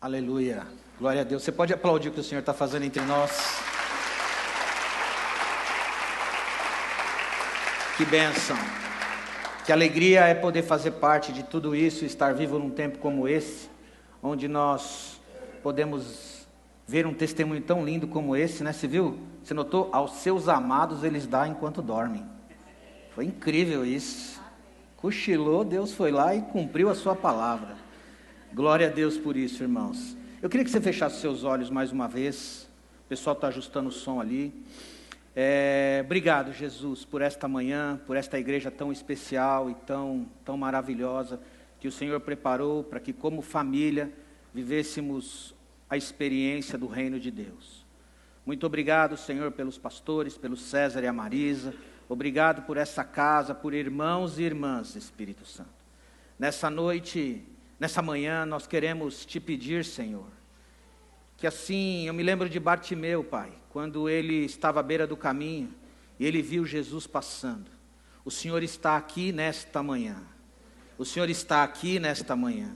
Aleluia, glória a Deus. Você pode aplaudir o que o Senhor está fazendo entre nós? Que bênção, que alegria é poder fazer parte de tudo isso, estar vivo num tempo como esse, onde nós podemos ver um testemunho tão lindo como esse, né? Você viu? Você notou? Aos seus amados eles dão enquanto dormem. Foi incrível isso. Cochilou, Deus foi lá e cumpriu a sua palavra. Glória a Deus por isso, irmãos. Eu queria que você fechasse seus olhos mais uma vez. O pessoal está ajustando o som ali. Obrigado, Jesus, por esta manhã, por esta igreja tão especial e tão maravilhosa que o Senhor preparou para que, como família, vivêssemos a experiência do reino de Deus. Muito obrigado, Senhor, pelos pastores, pelo César e a Marisa. Obrigado por essa casa, por irmãos e irmãs, Espírito Santo. Nessa noite, nessa manhã, nós queremos te pedir, Senhor, que assim, eu me lembro de Bartimeu, Pai, quando ele estava à beira do caminho e ele viu Jesus passando. O Senhor está aqui nesta manhã. O Senhor está aqui nesta manhã.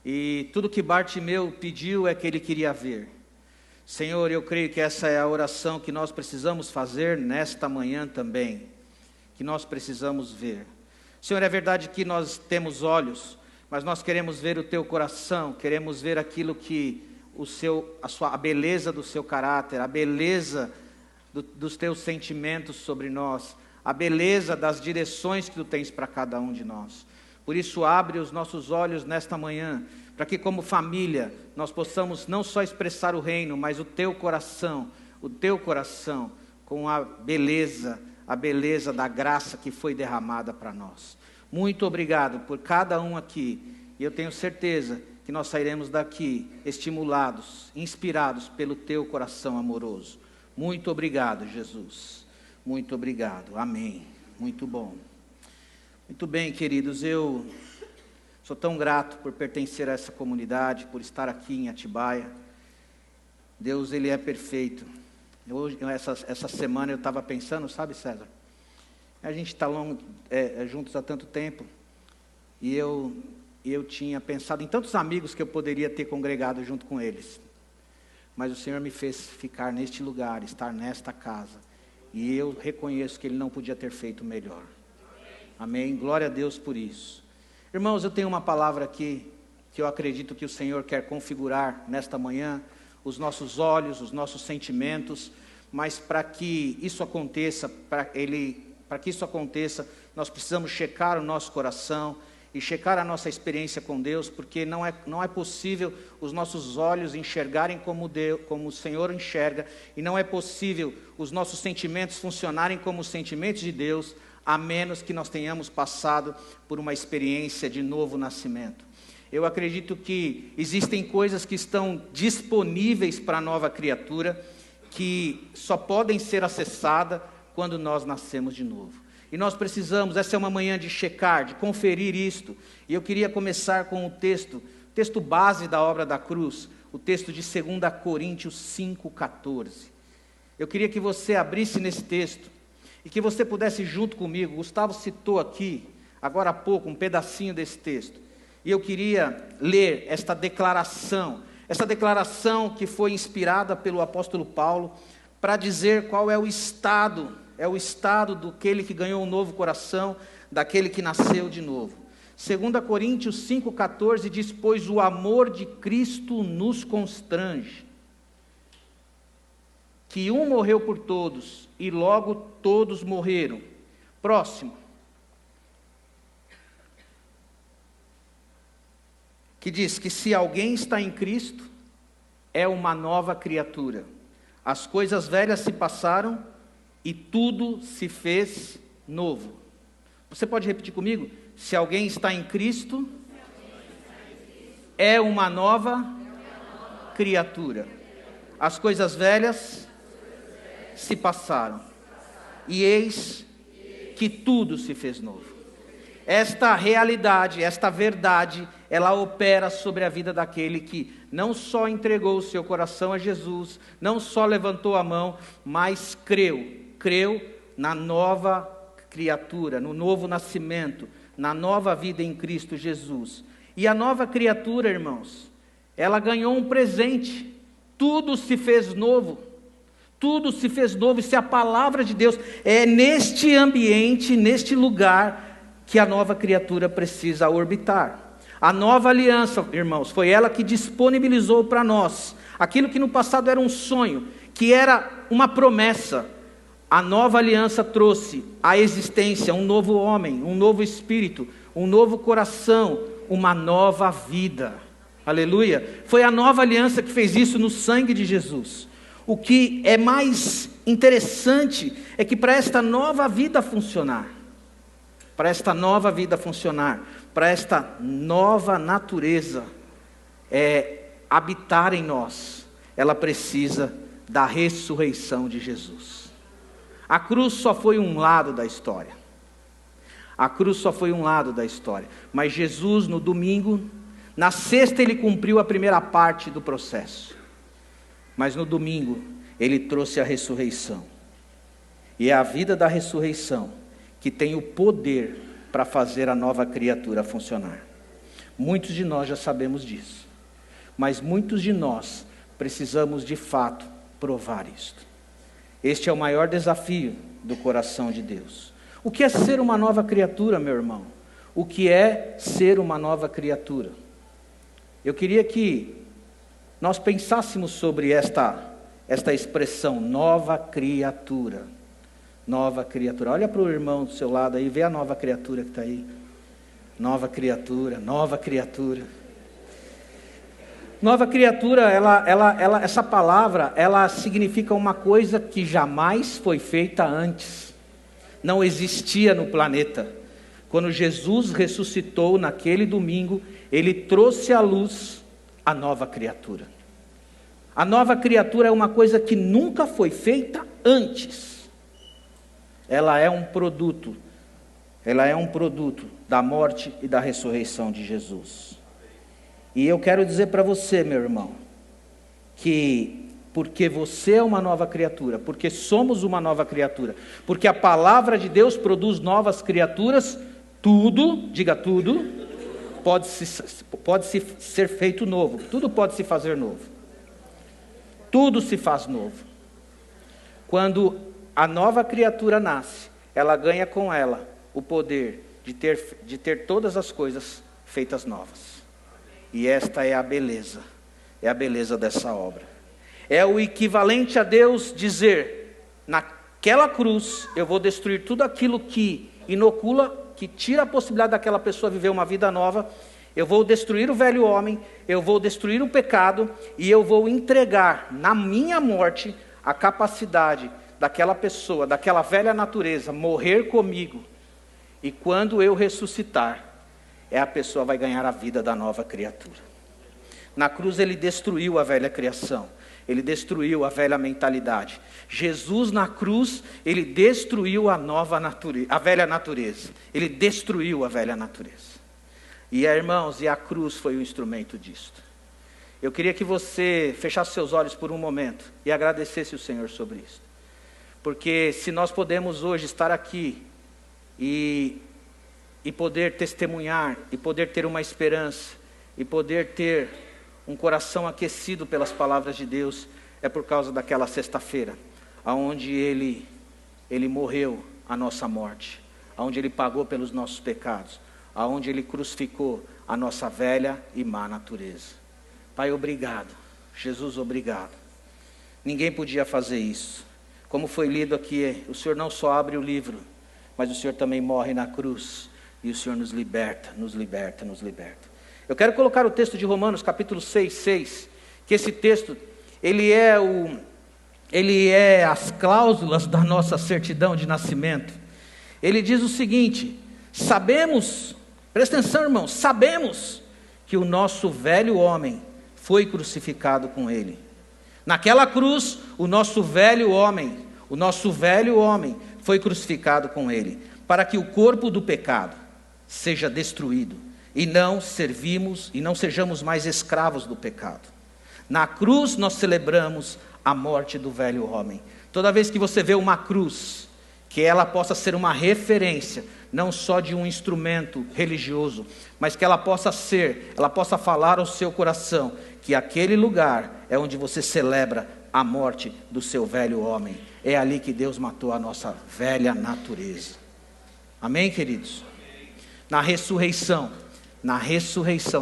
E tudo que Bartimeu pediu é que ele queria ver. Senhor, eu creio que essa é a oração que nós precisamos fazer nesta manhã também. Que nós precisamos ver. Senhor, é verdade que nós temos olhos, mas nós queremos ver o teu coração, queremos ver aquilo que a beleza do seu caráter, a beleza dos teus sentimentos sobre nós, a beleza das direções que tu tens para cada um de nós. Por isso, abre os nossos olhos nesta manhã, para que como família, nós possamos não só expressar o reino, mas o teu coração, com a beleza da graça que foi derramada para nós. Muito obrigado por cada um aqui, e eu tenho certeza que nós sairemos daqui estimulados, inspirados pelo teu coração amoroso. Muito obrigado, Jesus. Muito obrigado. Amém. Muito bom. Muito bem, queridos, eu sou tão grato por pertencer a essa comunidade, por estar aqui em Atibaia. Deus, Ele é perfeito. Essa semana eu estava pensando, sabe, César? A gente está juntos há tanto tempo, e eu tinha pensado em tantos amigos que eu poderia ter congregado junto com eles. Mas o Senhor me fez ficar neste lugar, estar nesta casa. E eu reconheço que Ele não podia ter feito melhor. Amém? Glória a Deus por isso. Irmãos, eu tenho uma palavra aqui, que eu acredito que o Senhor quer configurar nesta manhã, os nossos olhos, os nossos sentimentos, mas para que isso aconteça, nós precisamos checar o nosso coração, e checar a nossa experiência com Deus, porque não é possível os nossos olhos enxergarem como o Senhor enxerga, e não é possível os nossos sentimentos funcionarem como os sentimentos de Deus, a menos que nós tenhamos passado por uma experiência de novo nascimento. Eu acredito que existem coisas que estão disponíveis para a nova criatura, que só podem ser acessadas quando nós nascemos de novo. E nós precisamos, essa é uma manhã de checar, de conferir isto. E eu queria começar com o texto base da obra da cruz, o texto de 2 Coríntios 5,14. Eu queria que você abrisse nesse texto, e que você pudesse junto comigo. Gustavo citou aqui, agora há pouco, um pedacinho desse texto. E eu queria ler esta declaração que foi inspirada pelo apóstolo Paulo, para dizer qual é o estado daquele que ganhou um novo coração, daquele que nasceu de novo. 2 Coríntios 5,14 diz: pois o amor de Cristo nos constrange, que um morreu por todos, e logo todos morreram. Próximo. Que diz que se alguém está em Cristo, é uma nova criatura. As coisas velhas se passaram, e tudo se fez novo. Você pode repetir comigo? Se alguém está em Cristo, é uma nova criatura. As coisas velhas se passaram, e eis que tudo se fez novo. Esta realidade, esta verdade, ela opera sobre a vida daquele que não só entregou o seu coração a Jesus, não só levantou a mão, mas creu na nova criatura, no novo nascimento, na nova vida em Cristo Jesus. E a nova criatura, irmãos, ela ganhou um presente. Tudo se fez novo. Tudo se fez novo. Isso é a palavra de Deus. É neste ambiente, neste lugar, que a nova criatura precisa orbitar. A nova aliança, irmãos, foi ela que disponibilizou para nós aquilo que no passado era um sonho, que era uma promessa. A nova aliança trouxe à existência um novo homem, um novo espírito, um novo coração, uma nova vida. Aleluia! Foi a nova aliança que fez isso no sangue de Jesus. O que é mais interessante é que para esta nova vida funcionar, para esta nova vida funcionar, para esta nova natureza habitar em nós, ela precisa da ressurreição de Jesus. A cruz só foi um lado da história. A cruz só foi um lado da história. Mas Jesus, no domingo, na sexta ele cumpriu a primeira parte do processo. Mas no domingo, ele trouxe a ressurreição. E é a vida da ressurreição que tem o poder para fazer a nova criatura funcionar. Muitos de nós já sabemos disso. Mas muitos de nós precisamos de fato provar isto. Este é o maior desafio do coração de Deus. O que é ser uma nova criatura, meu irmão? O que é ser uma nova criatura? Eu queria que nós pensássemos sobre esta expressão, nova criatura. Nova criatura. Olha para o irmão do seu lado aí, vê a nova criatura que está aí. Nova criatura, nova criatura. Nova criatura, essa palavra, ela significa uma coisa que jamais foi feita antes. Não existia no planeta. Quando Jesus ressuscitou naquele domingo, ele trouxe à luz a nova criatura. A nova criatura é uma coisa que nunca foi feita antes. Ela é um produto da morte e da ressurreição de Jesus. E eu quero dizer para você, meu irmão, que porque você é uma nova criatura, porque somos uma nova criatura, porque a palavra de Deus produz novas criaturas, tudo, diga tudo, pode ser feito novo, tudo pode se fazer novo. Tudo se faz novo. Quando a nova criatura nasce, ela ganha com ela o poder de ter todas as coisas feitas novas. E esta é a beleza dessa obra. É o equivalente a Deus dizer, naquela cruz, eu vou destruir tudo aquilo que inocula, que tira a possibilidade daquela pessoa viver uma vida nova, eu vou destruir o velho homem, eu vou destruir o pecado, e eu vou entregar na minha morte a capacidade daquela pessoa, daquela velha natureza, morrer comigo, e quando eu ressuscitar, a pessoa vai ganhar a vida da nova criatura. Na cruz ele destruiu a velha criação, ele destruiu a velha mentalidade. Jesus na cruz, ele destruiu a velha natureza, ele destruiu a velha natureza. E irmãos, a cruz foi o instrumento disto. Eu queria que você fechasse seus olhos por um momento e agradecesse o Senhor sobre isso. Porque se nós podemos hoje estar aqui e poder testemunhar, e poder ter uma esperança, e poder ter um coração aquecido pelas palavras de Deus, é por causa daquela sexta-feira, aonde Ele morreu a nossa morte, aonde Ele pagou pelos nossos pecados, aonde Ele crucificou a nossa velha e má natureza. Pai, obrigado. Jesus, obrigado. Ninguém podia fazer isso. Como foi lido aqui, o Senhor não só abre o livro, mas o Senhor também morre na cruz. E o Senhor nos liberta, nos liberta, nos liberta. Eu quero colocar o texto de Romanos, capítulo 6, que esse texto, ele é as cláusulas da nossa certidão de nascimento. Ele diz o seguinte: sabemos, presta atenção, irmãos, sabemos que o nosso velho homem foi crucificado com ele. Naquela cruz, o nosso velho homem foi crucificado com ele, para que o corpo do pecado seja destruído, e não sejamos mais escravos do pecado. Na cruz nós celebramos a morte do velho homem. Toda vez que você vê uma cruz, que ela possa ser uma referência não só de um instrumento religioso, mas que ela possa falar ao seu coração, que aquele lugar é onde você celebra a morte do seu velho homem. É ali que Deus matou a nossa velha natureza. Amém, queridos? Na ressurreição,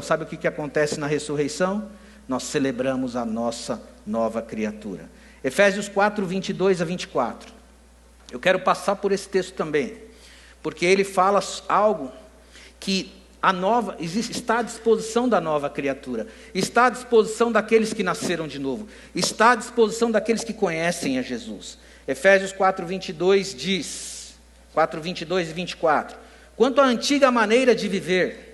sabe o que acontece na ressurreição? Nós celebramos a nossa nova criatura. Efésios 4, 22 a 24. Eu quero passar por esse texto também, porque ele fala algo que está à disposição da nova criatura, está à disposição daqueles que nasceram de novo, está à disposição daqueles que conhecem a Jesus. Efésios 4, 22 diz, 4, 22 e 24, quanto à antiga maneira de viver,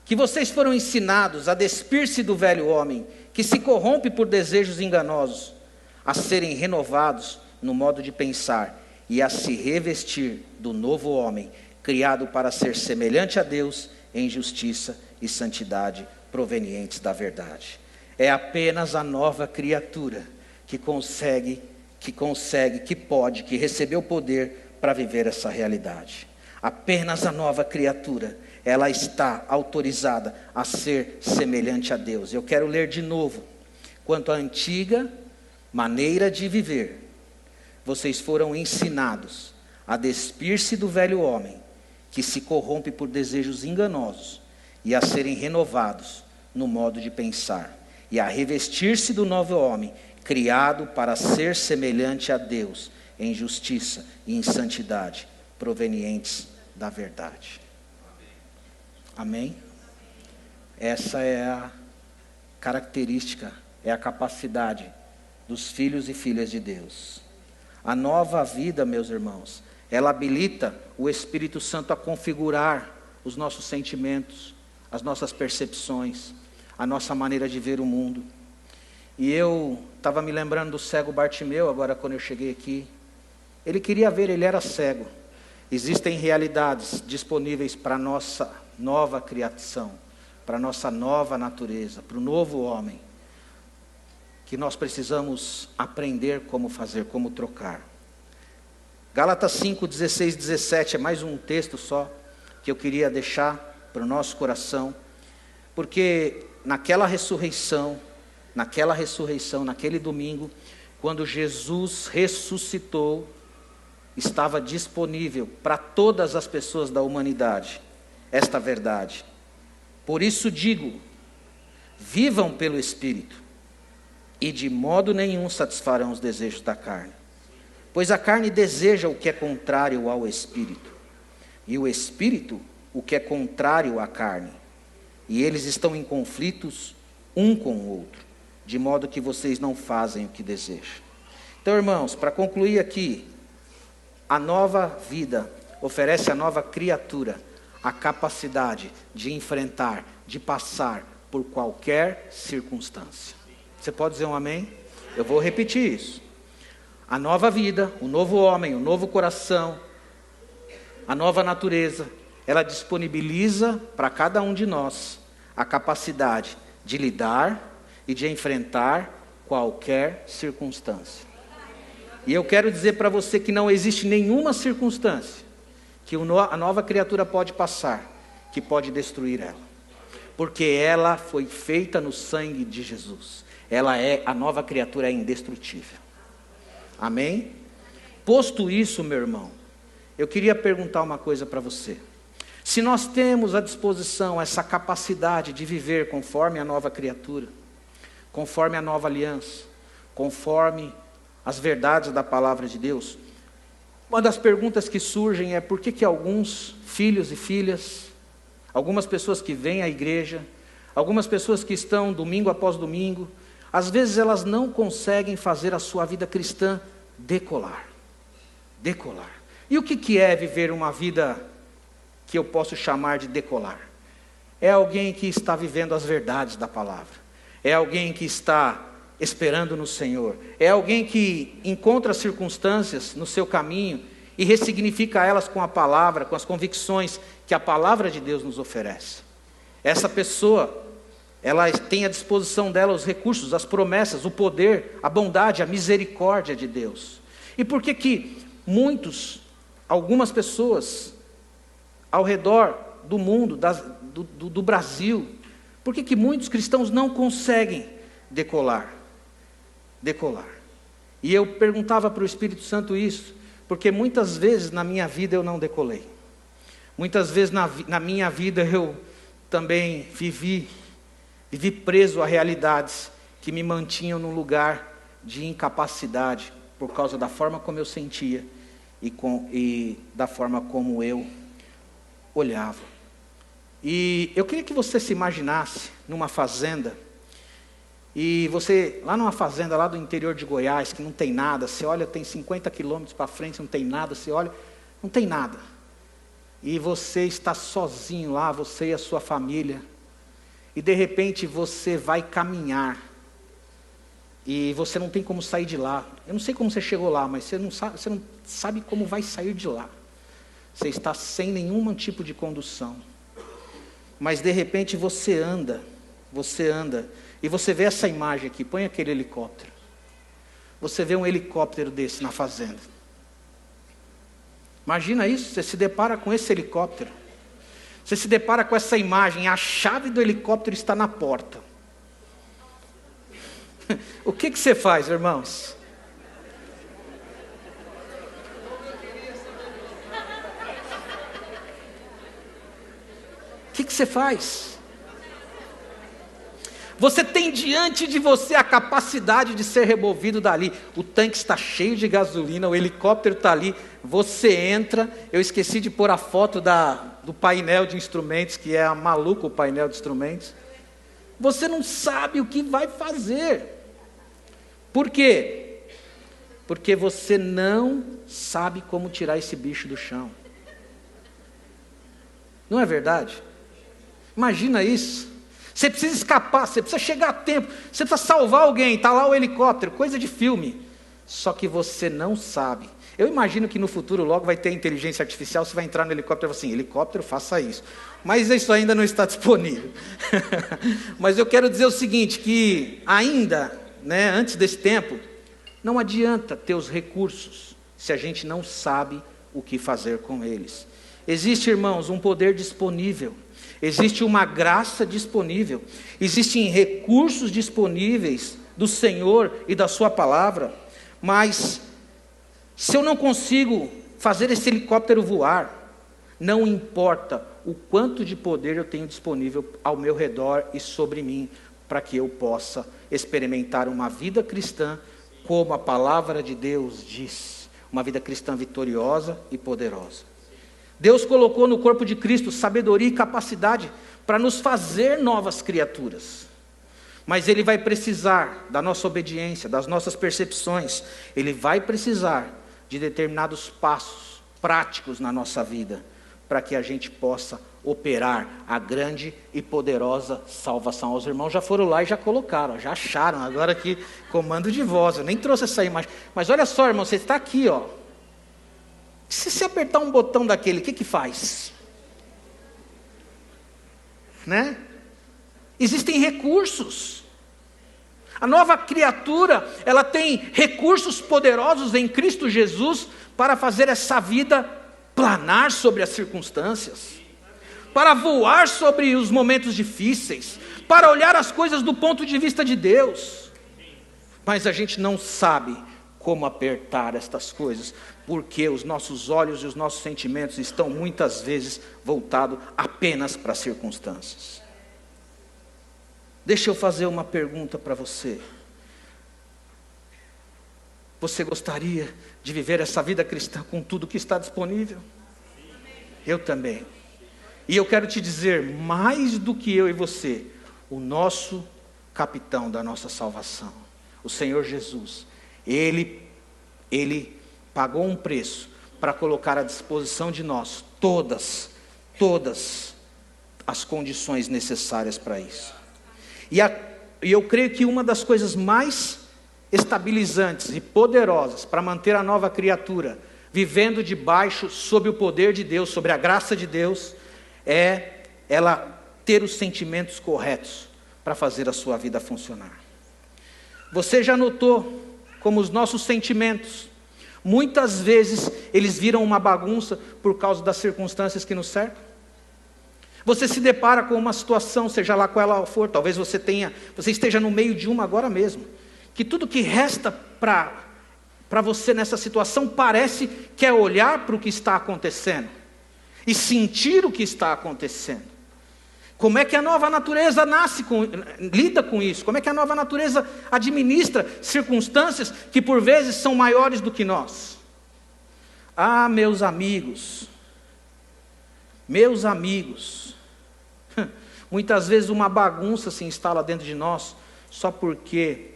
que vocês foram ensinados a despir-se do velho homem, que se corrompe por desejos enganosos, a serem renovados no modo de pensar e a se revestir do novo homem, criado para ser semelhante a Deus em justiça e santidade provenientes da verdade. É apenas a nova criatura que recebeu o poder para viver essa realidade. Apenas a nova criatura, ela está autorizada a ser semelhante a Deus. Eu quero ler de novo. Quanto à antiga maneira de viver, vocês foram ensinados a despir-se do velho homem, que se corrompe por desejos enganosos, e a serem renovados no modo de pensar, e a revestir-se do novo homem, criado para ser semelhante a Deus, em justiça e em santidade, provenientes da verdade. Amém? Essa é a característica, é a capacidade dos filhos e filhas de Deus. A nova vida, meus irmãos, ela habilita o Espírito Santo a configurar os nossos sentimentos, as nossas percepções, a nossa maneira de ver o mundo. E eu estava me lembrando do cego Bartimeu, agora quando eu cheguei aqui. Ele queria ver, ele era cego. Existem realidades disponíveis para a nossa nova criação, para a nossa nova natureza, para o novo homem, que nós precisamos aprender como fazer, como trocar. Gálatas 5, 16, 17, é mais um texto só, que eu queria deixar para o nosso coração, porque naquela ressurreição, naquele domingo, quando Jesus ressuscitou, estava disponível para todas as pessoas da humanidade, esta verdade. Por isso digo, vivam pelo Espírito, e de modo nenhum satisfarão os desejos da carne. Pois a carne deseja o que é contrário ao Espírito, e o Espírito o que é contrário à carne. E eles estão em conflitos um com o outro, de modo que vocês não fazem o que desejam. Então, irmãos, para concluir aqui, a nova vida oferece à nova criatura a capacidade de enfrentar, de passar por qualquer circunstância. Você pode dizer um amém? Eu vou repetir isso. A nova vida, o novo homem, o novo coração, a nova natureza, ela disponibiliza para cada um de nós a capacidade de lidar e de enfrentar qualquer circunstância. E eu quero dizer para você que não existe nenhuma circunstância que a nova criatura pode passar, que pode destruir ela. Porque ela foi feita no sangue de Jesus. A nova criatura é indestrutível. Amém? Posto isso, meu irmão, eu queria perguntar uma coisa para você. Se nós temos à disposição essa capacidade de viver conforme a nova criatura, conforme a nova aliança, conforme as verdades da palavra de Deus, uma das perguntas que surgem é por que alguns filhos e filhas, algumas pessoas que vêm à igreja, algumas pessoas que estão domingo após domingo, às vezes elas não conseguem fazer a sua vida cristã decolar. E o que é viver uma vida que eu posso chamar de decolar? É alguém que está vivendo as verdades da palavra. É alguém que está esperando no Senhor. É alguém que encontra circunstâncias no seu caminho e ressignifica elas com a palavra, com as convicções que a palavra de Deus nos oferece. Essa pessoa, ela tem à disposição dela os recursos, as promessas, o poder, a bondade, a misericórdia de Deus. E por que algumas pessoas ao redor do mundo, do Brasil, por que muitos cristãos não conseguem decolar? E eu perguntava para o Espírito Santo isso, porque muitas vezes na minha vida eu não decolei. Muitas vezes na minha vida eu também vivi preso a realidades que me mantinham num lugar de incapacidade, por causa da forma como eu sentia e da forma como eu olhava. E eu queria que você se imaginasse numa fazenda, e você, lá numa fazenda lá do interior de Goiás, que não tem nada, você olha, tem 50 quilômetros para frente, não tem nada, você olha, não tem nada. E você está sozinho lá, você e a sua família, e de repente você vai caminhar, e você não tem como sair de lá. Eu não sei como você chegou lá, mas você não sabe como vai sair de lá. Você está sem nenhum tipo de condução. Mas de repente você anda, e você vê essa imagem aqui, põe aquele helicóptero. Você vê um helicóptero desse na fazenda. Imagina isso, você se depara com esse helicóptero. Você se depara com essa imagem, a chave do helicóptero está na porta. O que você faz, irmãos? O que você faz? Você tem diante de você a capacidade de ser removido dali. O tanque está cheio de gasolina, o helicóptero está ali. Você entra. Eu esqueci de pôr a foto do painel de instrumentos, que é maluco o painel de instrumentos. Você não sabe o que vai fazer. Por quê? Porque você não sabe como tirar esse bicho do chão. Não é verdade? Imagina isso. Você precisa escapar, você precisa chegar a tempo, você precisa salvar alguém, está lá o helicóptero, coisa de filme. Só que você não sabe. Eu imagino que no futuro logo vai ter inteligência artificial, você vai entrar no helicóptero e vai assim, helicóptero, faça isso. Mas isso ainda não está disponível. Mas eu quero dizer o seguinte, que ainda, antes desse tempo, não adianta ter os recursos, se a gente não sabe o que fazer com eles. Existe, irmãos, um poder disponível. Existe uma graça disponível, existem recursos disponíveis do Senhor e da sua palavra, mas se eu não consigo fazer esse helicóptero voar, não importa o quanto de poder eu tenho disponível ao meu redor e sobre mim, para que eu possa experimentar uma vida cristã, como a palavra de Deus diz, uma vida cristã vitoriosa e poderosa. Deus colocou no corpo de Cristo sabedoria e capacidade para nos fazer novas criaturas. Mas Ele vai precisar da nossa obediência, das nossas percepções. Ele vai precisar de determinados passos práticos na nossa vida, para que a gente possa operar a grande e poderosa salvação. Os irmãos já foram lá e já colocaram, já acharam, agora aqui, comando de voz. Eu nem trouxe essa imagem. Mas olha só, irmão, você está aqui, ó. Se você apertar um botão daquele, o que faz? Existem recursos. A nova criatura, ela tem recursos poderosos em Cristo Jesus para fazer essa vida planar sobre as circunstâncias, para voar sobre os momentos difíceis, para olhar as coisas do ponto de vista de Deus. Mas a gente não sabe como apertar estas coisas, porque os nossos olhos e os nossos sentimentos estão muitas vezes voltados apenas para as circunstâncias. Deixa eu fazer uma pergunta para você. Você gostaria de viver essa vida cristã com tudo que está disponível? Eu também. E eu quero te dizer, mais do que eu e você, o nosso capitão da nossa salvação, o Senhor Jesus, Ele pagou um preço para colocar à disposição de nós todas as condições necessárias para isso. E eu creio que uma das coisas mais estabilizantes e poderosas para manter a nova criatura vivendo debaixo, sob o poder de Deus, sobre a graça de Deus, é ela ter os sentimentos corretos para fazer a sua vida funcionar. Você já notou como os nossos sentimentos muitas vezes eles viram uma bagunça por causa das circunstâncias que nos cercam. Você se depara com uma situação, seja lá qual ela for, talvez você esteja no meio de uma agora mesmo, que tudo que resta para você nessa situação parece que é olhar para o que está acontecendo e sentir o que está acontecendo. Como é que a nova natureza lida com isso? Como é que a nova natureza administra circunstâncias que por vezes são maiores do que nós? Ah, meus amigos, muitas vezes uma bagunça se instala dentro de nós só porque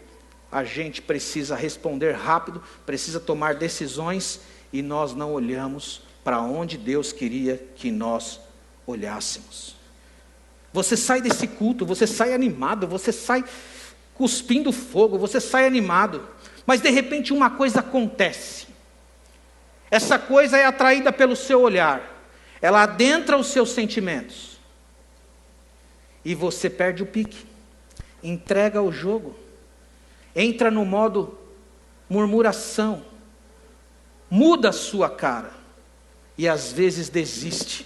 a gente precisa responder rápido, precisa tomar decisões e nós não olhamos para onde Deus queria que nós olhássemos. Você sai desse culto, você sai animado, você sai cuspindo fogo, você sai animado, mas de repente uma coisa acontece. Essa coisa é atraída pelo seu olhar, ela adentra os seus sentimentos, e você perde o pique, entrega o jogo, entra no modo murmuração, muda a sua cara, e às vezes desiste.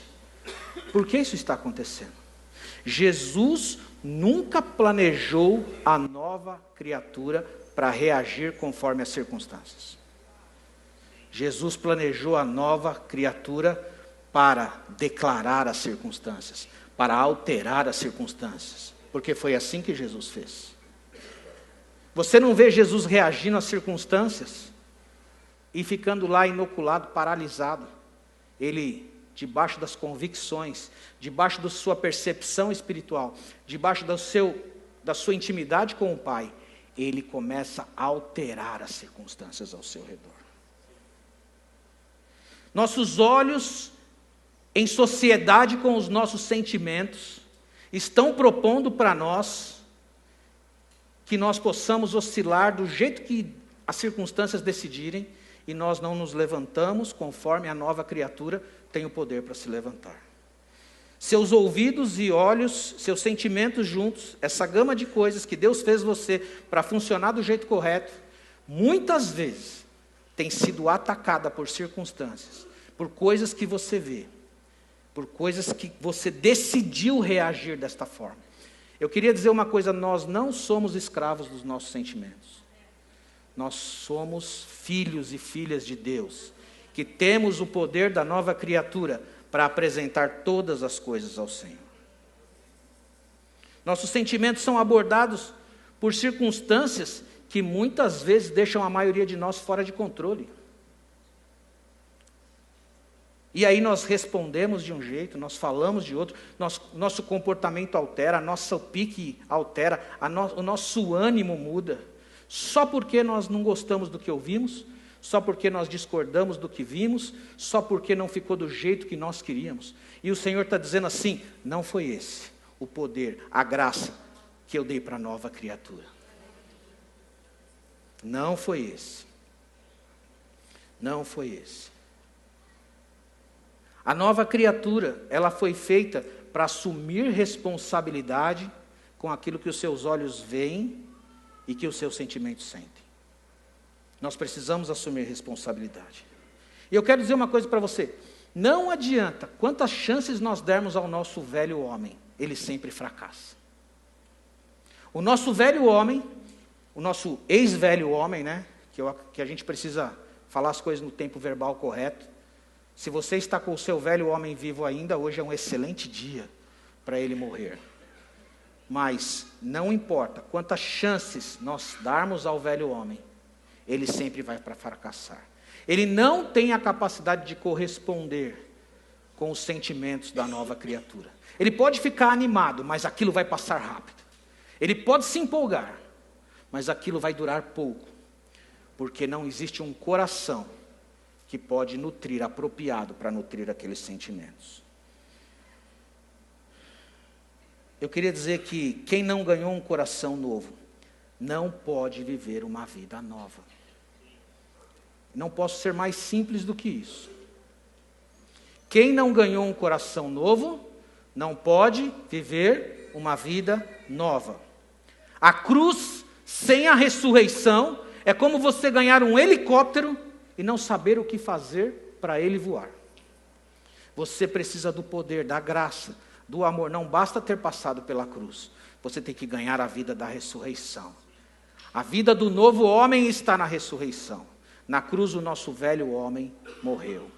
Por que isso está acontecendo? Jesus nunca planejou a nova criatura para reagir conforme as circunstâncias. Jesus planejou a nova criatura para declarar as circunstâncias, para alterar as circunstâncias, porque foi assim que Jesus fez. Você não vê Jesus reagindo às circunstâncias e ficando lá inoculado, paralisado. Ele, debaixo das convicções, debaixo da sua percepção espiritual, debaixo da sua intimidade com o Pai, ele começa a alterar as circunstâncias ao seu redor. Nossos olhos, em sociedade com os nossos sentimentos, estão propondo para nós que nós possamos oscilar do jeito que as circunstâncias decidirem, e nós não nos levantamos conforme a nova criatura tem o poder para se levantar. Seus ouvidos e olhos, seus sentimentos juntos, essa gama de coisas que Deus fez você para funcionar do jeito correto, muitas vezes tem sido atacada por circunstâncias, por coisas que você vê, por coisas que você decidiu reagir desta forma. Eu queria dizer uma coisa: nós não somos escravos dos nossos sentimentos. Nós somos filhos e filhas de Deus, que temos o poder da nova criatura para apresentar todas as coisas ao Senhor. Nossos sentimentos são abordados por circunstâncias que muitas vezes deixam a maioria de nós fora de controle. E aí nós respondemos de um jeito, nós falamos de outro, nosso comportamento altera, nosso pique altera, o nosso ânimo muda. Só porque nós não gostamos do que ouvimos, só porque nós discordamos do que vimos, só porque não ficou do jeito que nós queríamos. E o Senhor está dizendo assim: não foi esse o poder, a graça que eu dei para a nova criatura. Não foi esse. Não foi esse. A nova criatura, ela foi feita para assumir responsabilidade com aquilo que os seus olhos veem e que os seus sentimentos sentem. Nós precisamos assumir responsabilidade. E eu quero dizer uma coisa para você: não adianta quantas chances nós dermos ao nosso velho homem, ele sempre fracassa. O nosso velho homem, o nosso ex-velho homem, né, que a gente precisa falar as coisas no tempo verbal correto. Se você está com o seu velho homem vivo ainda, hoje é um excelente dia para ele morrer. Mas não importa quantas chances nós darmos ao velho homem, ele sempre vai para fracassar. Ele não tem a capacidade de corresponder com os sentimentos da nova criatura. Ele pode ficar animado, mas aquilo vai passar rápido. Ele pode se empolgar, mas aquilo vai durar pouco, porque não existe um coração que pode nutrir, apropriado para nutrir aqueles sentimentos. Eu queria dizer que quem não ganhou um coração novo, não pode viver uma vida nova. Não posso ser mais simples do que isso. Quem não ganhou um coração novo, não pode viver uma vida nova. A cruz sem a ressurreição é como você ganhar um helicóptero e não saber o que fazer para ele voar. Você precisa do poder, da graça, do amor. Não basta ter passado pela cruz. Você tem que ganhar a vida da ressurreição. A vida do novo homem está na ressurreição. Na cruz o nosso velho homem morreu.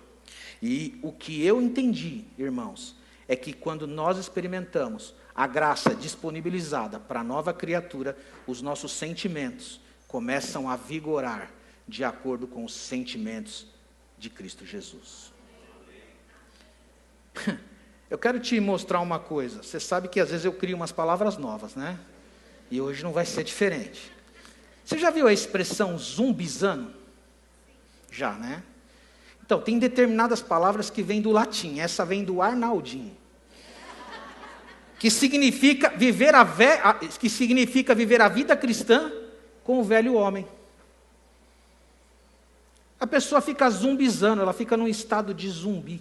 E o que eu entendi, irmãos, é que quando nós experimentamos a graça disponibilizada para a nova criatura, os nossos sentimentos começam a vigorar de acordo com os sentimentos de Cristo Jesus. Eu quero te mostrar uma coisa. Você sabe que às vezes eu crio umas palavras novas, né? E hoje não vai ser diferente. Você já viu a expressão zumbizando? Já, né? Então, tem determinadas palavras que vêm do latim. Essa vem do Arnaldinho. Que significa viver a vida cristã com o velho homem. A pessoa fica zumbizando, ela fica num estado de zumbi.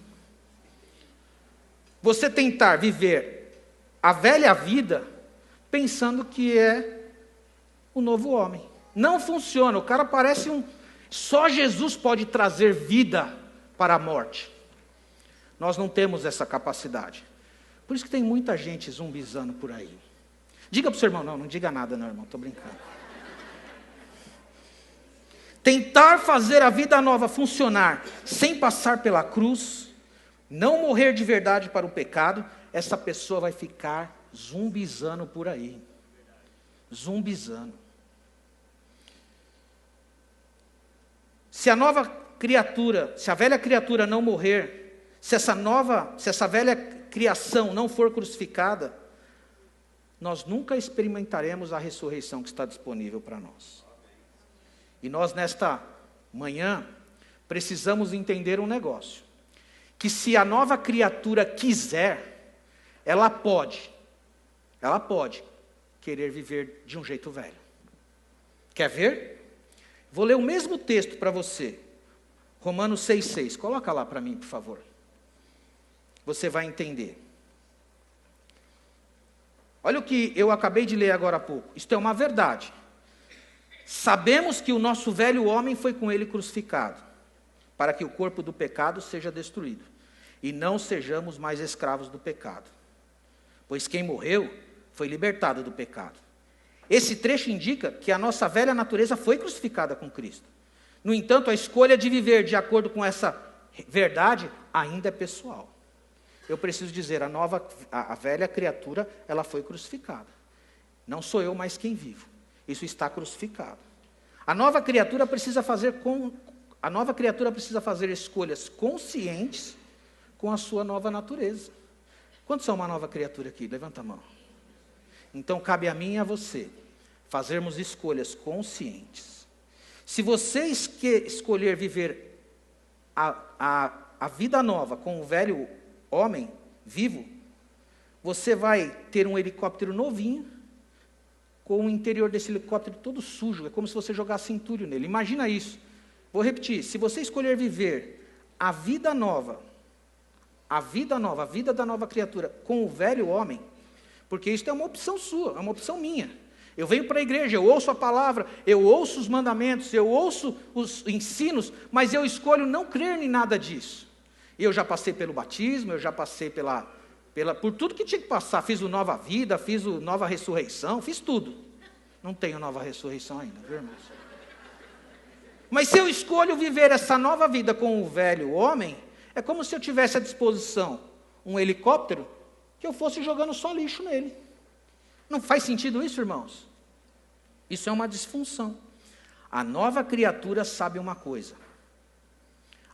Você tentar viver a velha vida pensando que é o novo homem. Não funciona, o cara parece Só Jesus pode trazer vida para a morte. Nós não temos essa capacidade. Por isso que tem muita gente zumbizando por aí. Diga para o seu irmão, não diga nada não, irmão, estou brincando. Tentar fazer a vida nova funcionar sem passar pela cruz, não morrer de verdade para o pecado, essa pessoa vai ficar zumbizando por aí. Zumbizando. Se a velha criatura não morrer, se essa velha criação não for crucificada, nós nunca experimentaremos a ressurreição que está disponível para nós. E nós nesta manhã precisamos entender um negócio. Que se a nova criatura quiser, ela pode querer viver de um jeito velho. Quer ver? Vou ler o mesmo texto para você. Romanos 6,6. Coloca lá para mim, por favor. Você vai entender. Olha o que eu acabei de ler agora há pouco. Isto é uma verdade. Sabemos que o nosso velho homem foi com ele crucificado, para que o corpo do pecado seja destruído, e não sejamos mais escravos do pecado. Pois quem morreu foi libertado do pecado. Esse trecho indica que a nossa velha natureza foi crucificada com Cristo. No entanto, a escolha de viver de acordo com essa verdade ainda é pessoal. Eu preciso dizer, a velha criatura, ela foi crucificada. Não sou eu mais quem vivo. Isso está crucificado. A nova criatura precisa fazer escolhas conscientes com a sua nova natureza. Quantos são uma nova criatura aqui? Levanta a mão. Então, cabe a mim e a você fazermos escolhas conscientes. Se você escolher viver a vida nova com o velho homem vivo, você vai ter um helicóptero novinho, com o interior desse helicóptero todo sujo. É como se você jogasse entulho nele. Imagina isso. Vou repetir. Se você escolher viver a vida nova, a vida da nova criatura com o velho homem, porque isso é uma opção sua, é uma opção minha. Eu venho para a igreja, eu ouço a palavra, eu ouço os mandamentos, eu ouço os ensinos, mas eu escolho não crer em nada disso. Eu já passei pelo batismo, eu já passei por tudo que tinha que passar. Fiz o nova vida, fiz o nova ressurreição, fiz tudo. Não tenho nova ressurreição ainda, viu, irmãos? Mas se eu escolho viver essa nova vida com o velho homem, é como se eu tivesse à disposição um helicóptero que eu fosse jogando só lixo nele. Não faz sentido isso, irmãos? Isso é uma disfunção. A nova criatura sabe uma coisa.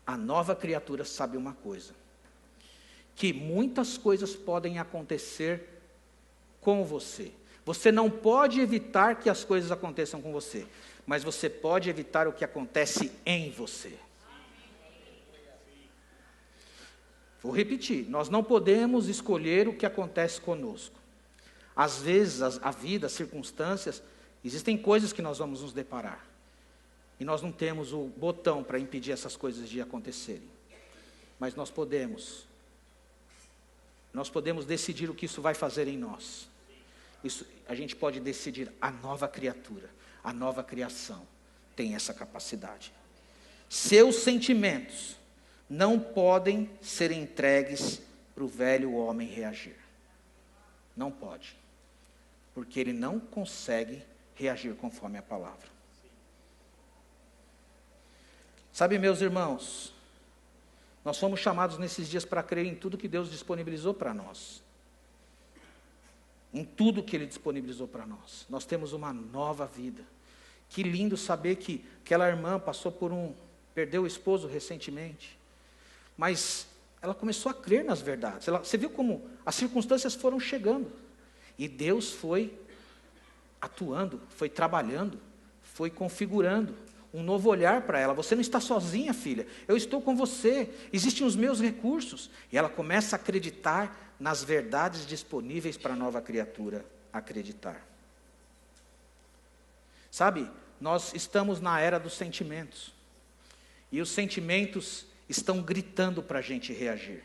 A nova criatura sabe uma coisa. Que muitas coisas podem acontecer com você. Você não pode evitar que as coisas aconteçam com você, mas você pode evitar o que acontece em você. Vou repetir, nós não podemos escolher o que acontece conosco. Às vezes, a vida, as circunstâncias, existem coisas que nós vamos nos deparar. E nós não temos o botão para impedir essas coisas de acontecerem. Mas nós podemos decidir o que isso vai fazer em nós. A gente pode decidir a nova criatura, a nova criação tem essa capacidade. Seus sentimentos não podem ser entregues para o velho homem reagir. Não pode. Porque ele não consegue reagir conforme a palavra. Sabe, meus irmãos, nós fomos chamados nesses dias para crer em tudo que Deus disponibilizou para nós. Em tudo que Ele disponibilizou para nós. Nós temos uma nova vida. Que lindo saber que aquela irmã passou perdeu o esposo recentemente. Mas ela começou a crer nas verdades. Você viu como as circunstâncias foram chegando. E Deus foi atuando, foi trabalhando, foi configurando um novo olhar para ela. Você não está sozinha, filha. Eu estou com você. Existem os meus recursos. E ela começa a acreditar nas verdades disponíveis para a nova criatura acreditar. Sabe, nós estamos na era dos sentimentos. E os sentimentos estão gritando para a gente reagir.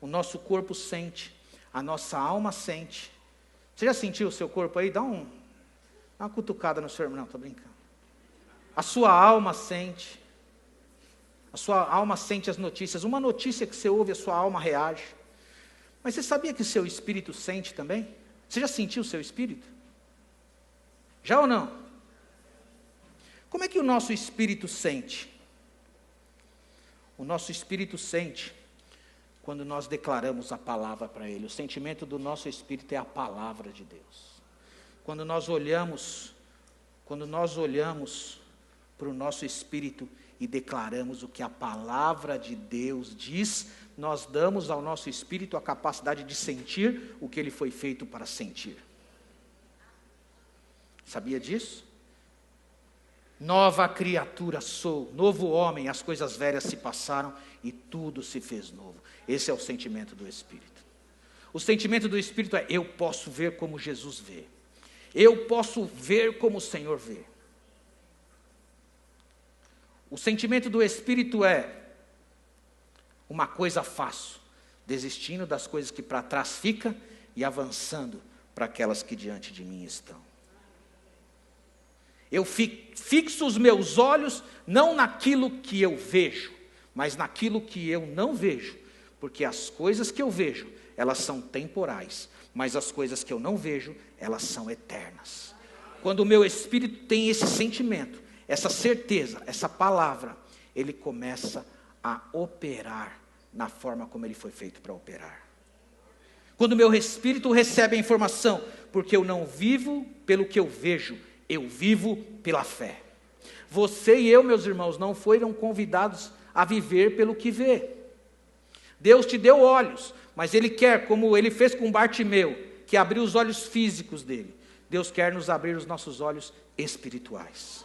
O nosso corpo sente, a nossa alma sente. Você já sentiu o seu corpo aí? Dá uma cutucada no seu irmão. Não, estou brincando. A sua alma sente. A sua alma sente as notícias. Uma notícia que você ouve, a sua alma reage. Mas você sabia que o seu espírito sente também? Você já sentiu o seu espírito? Já ou não? Como é que o nosso espírito sente? O nosso espírito sente quando nós declaramos a palavra para Ele. O sentimento do nosso espírito é a palavra de Deus. Quando nós olhamos para o nosso espírito e declaramos o que a palavra de Deus diz, nós damos ao nosso espírito a capacidade de sentir o que ele foi feito para sentir. Sabia disso? Nova criatura sou, novo homem, as coisas velhas se passaram e tudo se fez novo. Esse é o sentimento do Espírito. O sentimento do Espírito é: eu posso ver como Jesus vê. Eu posso ver como o Senhor vê. O sentimento do Espírito é: uma coisa faço, desistindo das coisas que para trás ficam e avançando para aquelas que diante de mim estão. Eu fixo os meus olhos não naquilo que eu vejo, mas naquilo que eu não vejo, porque as coisas que eu vejo, elas são temporais, mas as coisas que eu não vejo, elas são eternas. Quando o meu espírito tem esse sentimento, essa certeza, essa palavra, ele começa a operar na forma como ele foi feito para operar. Quando o meu espírito recebe a informação, porque eu não vivo pelo que eu vejo, eu vivo pela fé. Você e eu, meus irmãos, não foram convidados a viver pelo que vê. Deus te deu olhos, mas Ele quer, como Ele fez com Bartimeu, que abriu os olhos físicos dele. Deus quer nos abrir os nossos olhos espirituais.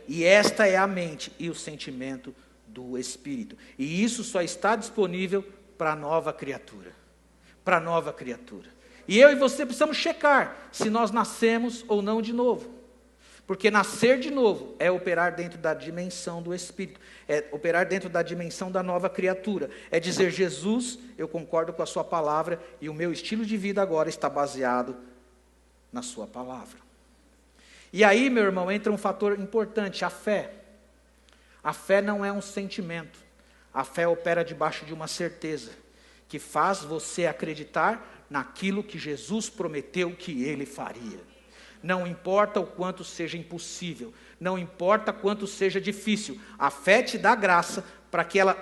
E esta é a mente e o sentimento do Espírito. E isso só está disponível para a nova criatura. Para a nova criatura. E eu e você precisamos checar se nós nascemos ou não de novo. Porque nascer de novo é operar dentro da dimensão do Espírito. É operar dentro da dimensão da nova criatura. É dizer: Jesus, eu concordo com a sua palavra e o meu estilo de vida agora está baseado na sua palavra. E aí, meu irmão, entra um fator importante, a fé. A fé não é um sentimento. A fé opera debaixo de uma certeza, que faz você acreditar naquilo que Jesus prometeu que Ele faria. Não importa o quanto seja impossível, não importa quanto seja difícil, a fé te dá graça para que ela,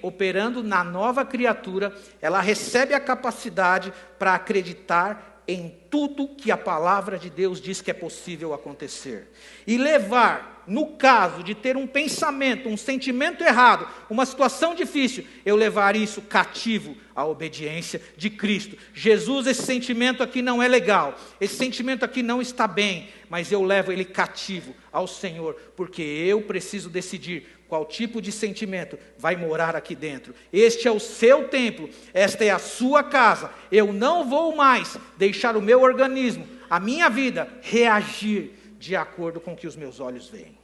operando na nova criatura, ela recebe a capacidade para acreditar em tudo que a palavra de Deus diz que é possível acontecer. E levar, no caso de ter um pensamento, um sentimento errado, uma situação difícil, eu levar isso cativo à obediência de Cristo. Jesus, esse sentimento aqui não é legal, esse sentimento aqui não está bem, mas eu levo ele cativo ao Senhor, porque eu preciso decidir qual tipo de sentimento vai morar aqui dentro. Este é o seu templo, esta é a sua casa. Eu não vou mais deixar o meu organismo, a minha vida, reagir de acordo com o que os meus olhos veem.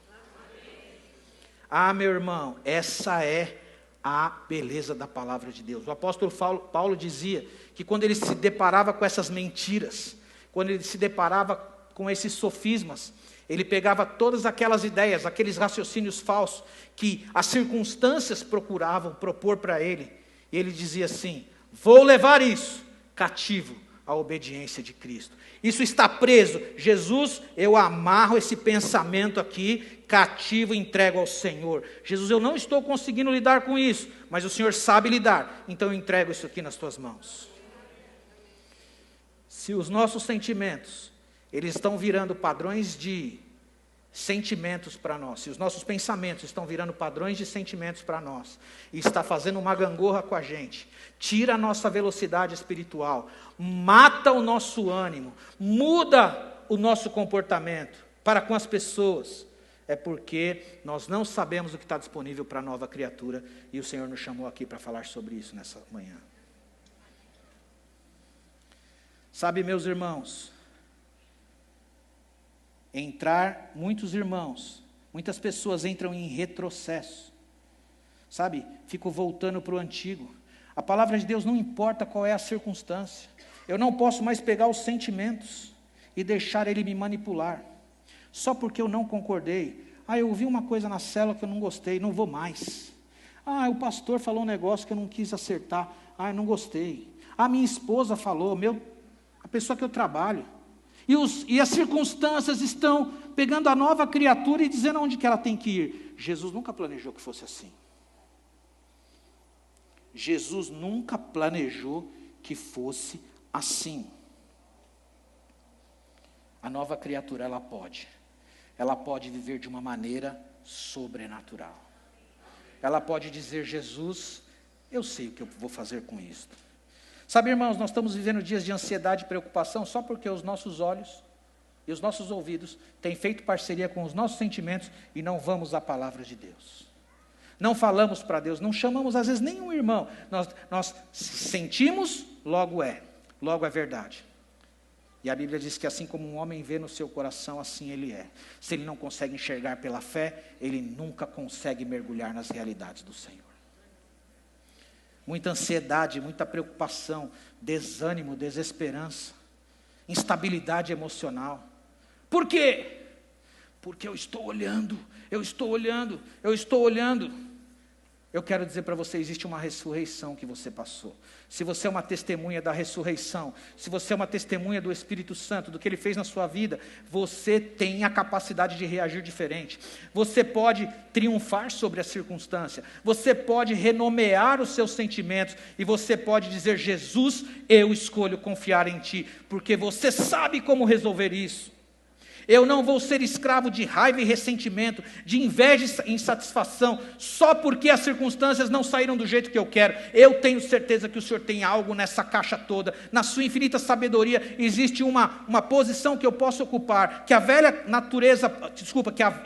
Ah, meu irmão, essa é a beleza da palavra de Deus. O apóstolo Paulo dizia que quando ele se deparava com essas mentiras, quando ele se deparava com esses sofismas, Ele pegava todas aquelas ideias, aqueles raciocínios falsos que as circunstâncias procuravam propor para ele. E ele dizia assim: vou levar isso cativo à obediência de Cristo. Isso está preso. Jesus, eu amarro esse pensamento aqui, cativo e entrego ao Senhor. Jesus, eu não estou conseguindo lidar com isso, mas o Senhor sabe lidar, então eu entrego isso aqui nas tuas mãos. Se os nossos sentimentos, eles estão virando padrões de sentimentos para nós, se os nossos pensamentos estão virando padrões de sentimentos para nós, e está fazendo uma gangorra com a gente, tira a nossa velocidade espiritual, mata o nosso ânimo, muda o nosso comportamento para com as pessoas, é porque nós não sabemos o que está disponível para a nova criatura, e o Senhor nos chamou aqui para falar sobre isso nessa manhã. Sabe, meus irmãos, muitas pessoas entram em retrocesso, sabe, ficam voltando para o antigo. A palavra de Deus não importa qual é a circunstância, eu não posso mais pegar os sentimentos e deixar ele me manipular, só porque eu não concordei. Eu ouvi uma coisa na célula que eu não gostei, não vou mais. O pastor falou um negócio que eu não quis acertar, eu não gostei. Minha esposa falou, a pessoa que eu trabalho, e as circunstâncias estão pegando a nova criatura e dizendo onde que ela tem que ir. Jesus nunca planejou que fosse assim. Jesus nunca planejou que fosse assim. A nova criatura, ela pode viver de uma maneira sobrenatural. Ela pode dizer: Jesus, eu sei o que eu vou fazer com isto. Sabe, irmãos, nós estamos vivendo dias de ansiedade e preocupação só porque os nossos olhos e os nossos ouvidos têm feito parceria com os nossos sentimentos e não vamos à palavra de Deus. Não falamos para Deus, não chamamos às vezes nenhum irmão. Nós sentimos, logo é verdade. E a Bíblia diz que assim como um homem vê no seu coração, assim ele é. Se ele não consegue enxergar pela fé, ele nunca consegue mergulhar nas realidades do Senhor. Muita ansiedade, muita preocupação, desânimo, desesperança, instabilidade emocional. Por quê? Porque eu estou olhando. Eu quero dizer para você, existe uma ressurreição que você passou. Se você é uma testemunha da ressurreição, se você é uma testemunha do Espírito Santo, do que Ele fez na sua vida, você tem a capacidade de reagir diferente. Você pode triunfar sobre a circunstância, você pode renomear os seus sentimentos, e você pode dizer: Jesus, eu escolho confiar em Ti, porque você sabe como resolver isso. Eu não vou ser escravo de raiva e ressentimento, de inveja e insatisfação, só porque as circunstâncias não saíram do jeito que eu quero. Eu tenho certeza que o Senhor tem algo nessa caixa toda. Na sua infinita sabedoria existe uma posição que eu posso ocupar, que a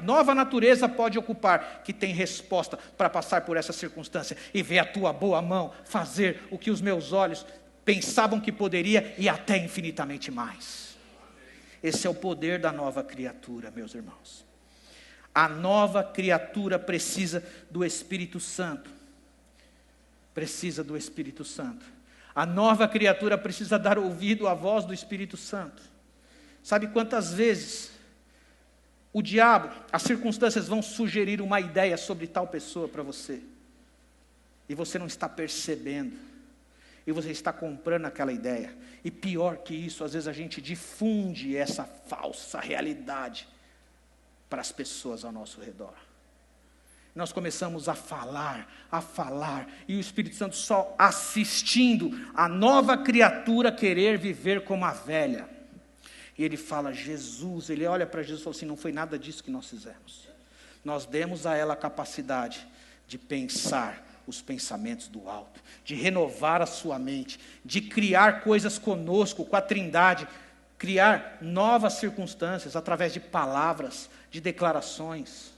nova natureza pode ocupar, que tem resposta para passar por essa circunstância e ver a tua boa mão fazer o que os meus olhos pensavam que poderia e até infinitamente mais. Esse é o poder da nova criatura, meus irmãos. A nova criatura precisa do Espírito Santo. Precisa do Espírito Santo. A nova criatura precisa dar ouvido à voz do Espírito Santo. Sabe quantas vezes o diabo, as circunstâncias vão sugerir uma ideia sobre tal pessoa para você, e você não está percebendo, e você está comprando aquela ideia. E pior que isso, às vezes a gente difunde essa falsa realidade para as pessoas ao nosso redor. Nós começamos a falar, e o Espírito Santo só assistindo a nova criatura querer viver como a velha. E ele fala: Jesus, ele olha para Jesus e fala assim: não foi nada disso que nós fizemos. Nós demos a ela a capacidade de pensar os pensamentos do alto, de renovar a sua mente, de criar coisas conosco, com a Trindade, criar novas circunstâncias através de palavras, de declarações.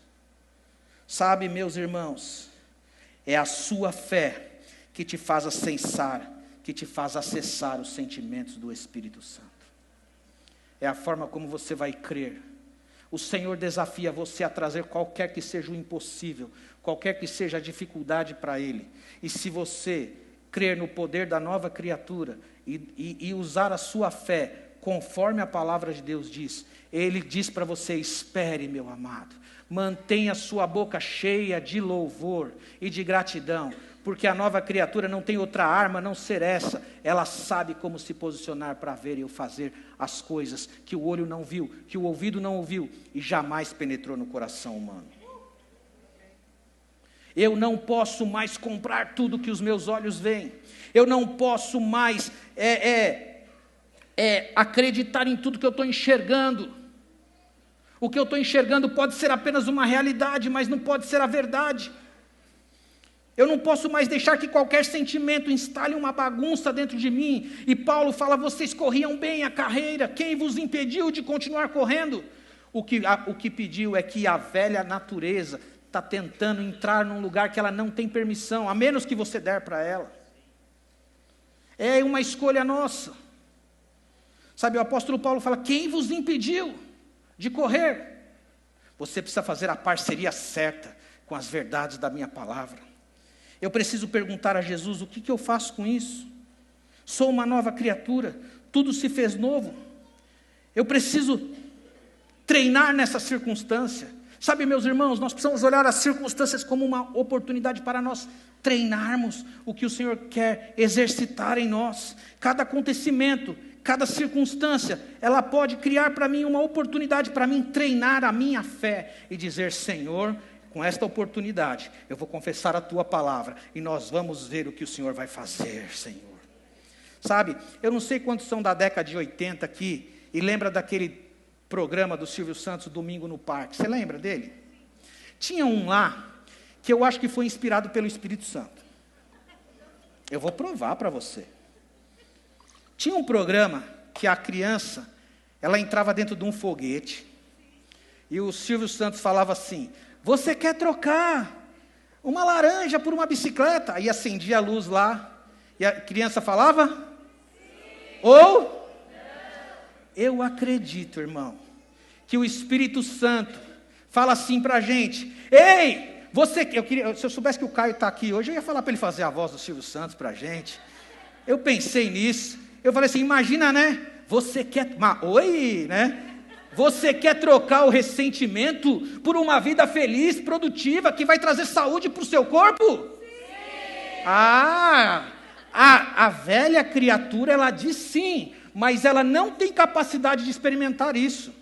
Sabe, meus irmãos, é a sua fé que te faz acessar os sentimentos do Espírito Santo. É a forma como você vai crer. O Senhor desafia você a trazer qualquer que seja o impossível, qualquer que seja a dificuldade para Ele. E se você crer no poder da nova criatura e usar a sua fé conforme a palavra de Deus diz. Ele diz para você: espere, meu amado, mantenha a sua boca cheia de louvor e de gratidão, porque a nova criatura não tem outra arma a não ser essa. Ela sabe como se posicionar para ver e fazer as coisas que o olho não viu, que o ouvido não ouviu e jamais penetrou no coração humano. Eu não posso mais comprar tudo que os meus olhos veem. Eu não posso mais acreditar em tudo que eu estou enxergando. O que eu estou enxergando pode ser apenas uma realidade, mas não pode ser a verdade. Eu não posso mais deixar que qualquer sentimento instale uma bagunça dentro de mim. E Paulo fala: vocês corriam bem a carreira, quem vos impediu de continuar correndo? O que pediu é que a velha natureza está tentando entrar num lugar que ela não tem permissão, a menos que você der para ela. É uma escolha nossa. Sabe, o apóstolo Paulo fala: quem vos impediu de correr? Você precisa fazer a parceria certa com as verdades da minha palavra. Eu preciso perguntar a Jesus: o que eu faço com isso? Sou uma nova criatura, tudo se fez novo. Eu preciso treinar nessa circunstância. Sabe, meus irmãos, nós precisamos olhar as circunstâncias como uma oportunidade para nós treinarmos o que o Senhor quer exercitar em nós. Cada acontecimento, cada circunstância, ela pode criar para mim uma oportunidade para mim treinar a minha fé e dizer: Senhor, com esta oportunidade, eu vou confessar a Tua palavra e nós vamos ver o que o Senhor vai fazer, Senhor. Sabe, eu não sei quantos são da década de 80 aqui e lembra daquele programa do Silvio Santos, Domingo no Parque. Você lembra dele? Tinha um lá que eu acho que foi inspirado pelo Espírito Santo. Eu vou provar para você. Tinha um programa que a criança, ela entrava dentro de um foguete e o Silvio Santos falava assim: você quer trocar uma laranja por uma bicicleta? Aí acendia a luz lá e a criança falava: sim. Ou? Não. Eu acredito, irmão, que o Espírito Santo fala assim para a gente: ei, você... se eu soubesse que o Caio está aqui hoje, eu ia falar para ele fazer a voz do Silvio Santos para a gente. Eu pensei nisso. Eu falei assim: imagina, né? Você quer... oi, né? Você quer trocar o ressentimento por uma vida feliz, produtiva, que vai trazer saúde para o seu corpo? Sim. A velha criatura, ela diz sim, mas ela não tem capacidade de experimentar isso.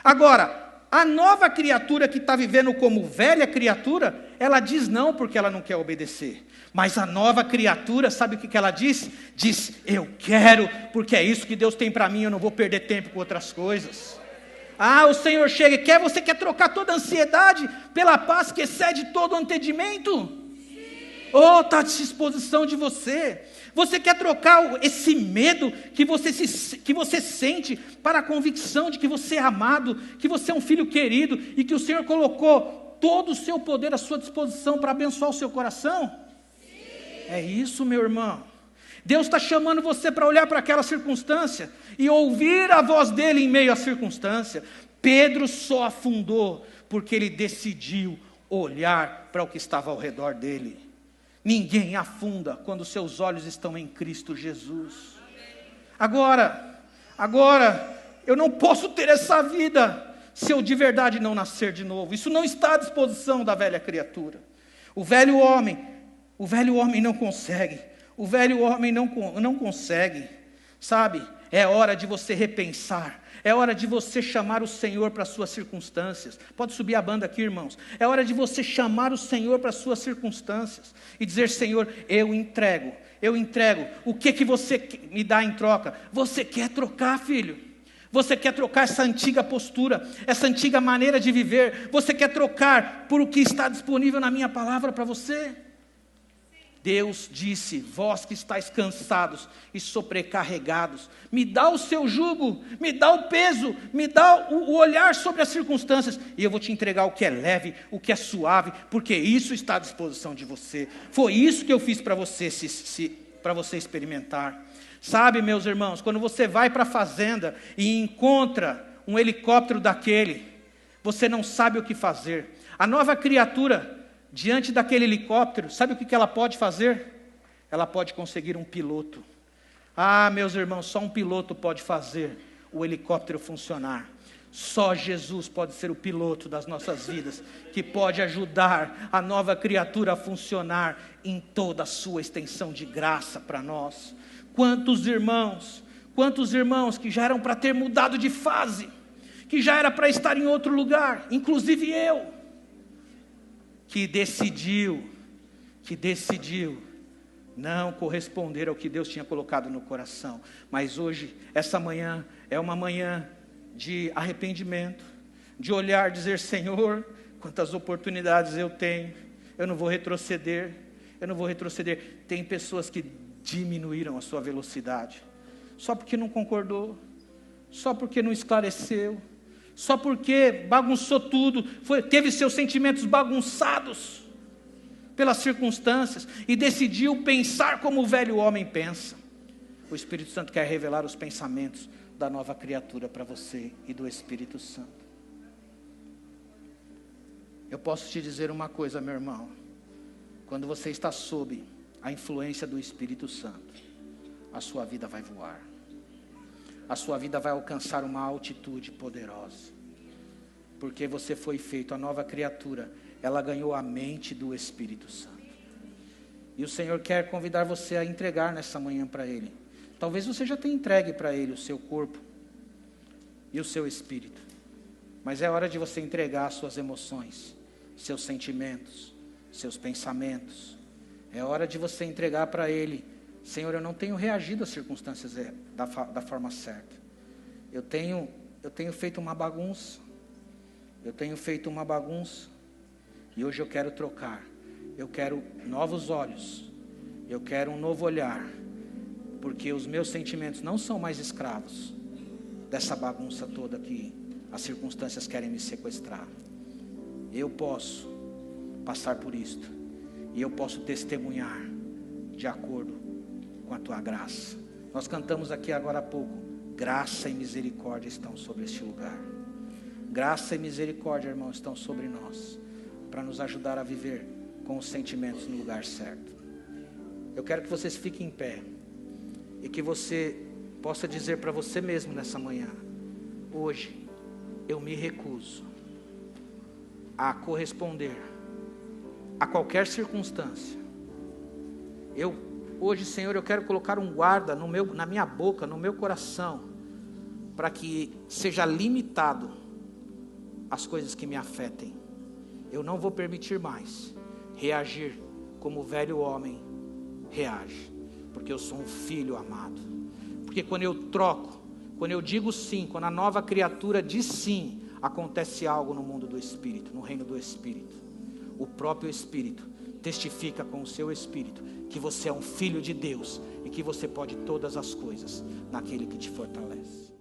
Agora, a nova criatura que está vivendo como velha criatura, ela diz não porque ela não quer obedecer. Mas a nova criatura, sabe o que ela diz? Diz: eu quero, porque é isso que Deus tem para mim, eu não vou perder tempo com outras coisas. O Senhor chega e você quer trocar toda a ansiedade pela paz que excede todo o entendimento? Está à disposição de você. Você quer trocar esse medo que você sente para a convicção de que você é amado, que você é um filho querido e que o Senhor colocou todo o seu poder à sua disposição para abençoar o seu coração? Sim. É isso, meu irmão. Deus está chamando você para olhar para aquela circunstância e ouvir a voz dele em meio à circunstância. Pedro só afundou porque ele decidiu olhar para o que estava ao redor dele. Ninguém afunda quando seus olhos estão em Cristo Jesus. Agora, eu não posso ter essa vida se eu de verdade não nascer de novo. Isso não está à disposição da velha criatura. O velho homem não consegue. O velho homem não consegue, sabe? É hora de você repensar. É hora de você chamar o Senhor para as suas circunstâncias. Pode subir a banda aqui, irmãos. É hora de você chamar o Senhor para as suas circunstâncias. E dizer: Senhor, eu entrego. O que você me dá em troca? Você quer trocar, filho? Você quer trocar essa antiga postura, essa antiga maneira de viver? Você quer trocar por o que está disponível na minha palavra para você? Deus disse: vós que estáis cansados e sobrecarregados, me dá o seu jugo, me dá o peso, me dá o olhar sobre as circunstâncias, e eu vou te entregar o que é leve, o que é suave, porque isso está à disposição de você. Foi isso que eu fiz para você, para você experimentar. Sabe, meus irmãos, quando você vai para a fazenda e encontra um helicóptero daquele, você não sabe o que fazer. A nova criatura, diante daquele helicóptero, sabe o que ela pode fazer? Ela pode conseguir um piloto. Meus irmãos, só um piloto pode fazer o helicóptero funcionar. Só Jesus pode ser o piloto das nossas vidas, que pode ajudar a nova criatura a funcionar em toda a sua extensão de graça para nós. Quantos irmãos que já eram para ter mudado de fase, que já era para estar em outro lugar, inclusive eu, que decidiu não corresponder ao que Deus tinha colocado no coração. Mas hoje, essa manhã, é uma manhã de arrependimento, de olhar, dizer: Senhor, quantas oportunidades eu tenho, eu não vou retroceder. Tem pessoas que diminuíram a sua velocidade, só porque não concordou, só porque não esclareceu, só porque bagunçou tudo, teve seus sentimentos bagunçados pelas circunstâncias, e decidiu pensar como o velho homem pensa. O Espírito Santo quer revelar os pensamentos da nova criatura para você e do Espírito Santo. Eu posso te dizer uma coisa, meu irmão: quando você está sob a influência do Espírito Santo, a sua vida vai voar, a sua vida vai alcançar uma altitude poderosa, porque você foi feito a nova criatura, ela ganhou a mente do Espírito Santo. E o Senhor quer convidar você a entregar nessa manhã para Ele. Talvez você já tenha entregue para Ele o seu corpo e o seu espírito, mas é hora de você entregar as suas emoções, seus sentimentos, seus pensamentos. É hora de você entregar para Ele: Senhor, eu não tenho reagido às circunstâncias da forma certa. Eu tenho feito uma bagunça. E hoje eu quero trocar. Eu quero novos olhos. Eu quero um novo olhar. Porque os meus sentimentos não são mais escravos dessa bagunça toda que as circunstâncias querem me sequestrar. Eu posso passar por isto. E eu posso testemunhar de acordo com a tua graça. Nós cantamos aqui agora há pouco: graça e misericórdia estão sobre este lugar. Graça e misericórdia, irmãos, estão sobre nós, para nos ajudar a viver com os sentimentos no lugar certo. Eu quero que vocês fiquem em pé, e que você possa dizer para você mesmo nessa manhã: hoje eu me recuso a corresponder a qualquer circunstância. Hoje, Senhor, eu quero colocar um guarda na minha boca, no meu coração, para que seja limitado as coisas que me afetem. Eu não vou permitir mais reagir como o velho homem reage, porque eu sou um filho amado. Porque quando eu troco, quando eu digo sim, quando a nova criatura diz sim, acontece algo no mundo do Espírito, no reino do Espírito. O próprio Espírito testifica com o seu Espírito que você é um filho de Deus e que você pode todas as coisas naquele que te fortalece.